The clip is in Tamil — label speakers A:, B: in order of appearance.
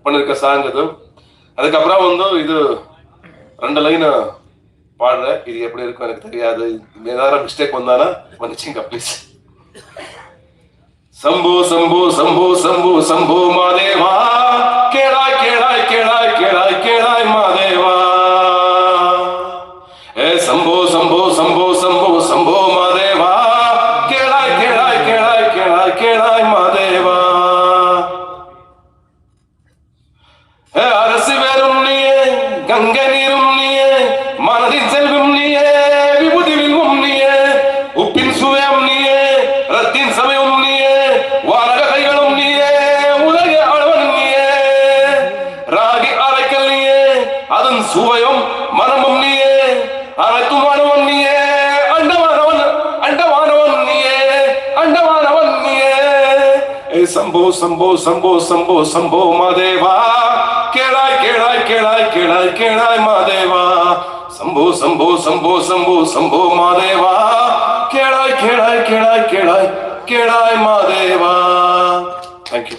A: பண்ணிருக்க சாங் இது. அதுக்கப்புறம் வந்து இது 2 லைன் பாடுறேன். இது எப்படி இருக்கும் எனக்கு தெரியாது. ஏதாவது மிஸ்டேக் வந்தானா மன்னிச்சுங்க ப்ளீஸ். சம்போ சம்போ சம்போ சம்போ சம்போ மாதேவா, கேளாய் கேளாய் கேளாய் கேளாய் கேளாய் மாதேவா. ஏ சம்போ சம்போ சம்போ சம்போ சம்போ மாதேவா, கேளாய் கேளாய் கேளாய் கேளாய் கேளாய் மாதேவா. ஏ அரசு வேறும் நீயே, கங்கை நீரும் நீயே, மனதின் செல்வம் நீயே, விபூதி வில்வம் நீயே, உப்பின் சுயம் நீயே, ரத்தின் சமயம் நீயே, வானக கைகளும் நீயே, உலக அளவன் நீயே, ராகி அரைக்கல் நீயே, அதன் சுவையும் மனமும் நீயே, அனைத்தும் வானவன் நீயே, அண்டவானவன் அண்டவானவன் நீயே, அண்டவானவன் நீயே. ஏ சம்போ சம்போ சம்போ சம்போ சம்போ மாதேவா, கேளாய் கேளாய் கேளாய் கேளாய் கேளாய் மாதேவா. சம்போ சம்போ சம்போ சம்போ சம்போ மாதேவா, கேளாய் கேளாய் கேளாய் கேளாய் கேளாய் மாதேவா. தேங்க்யூ.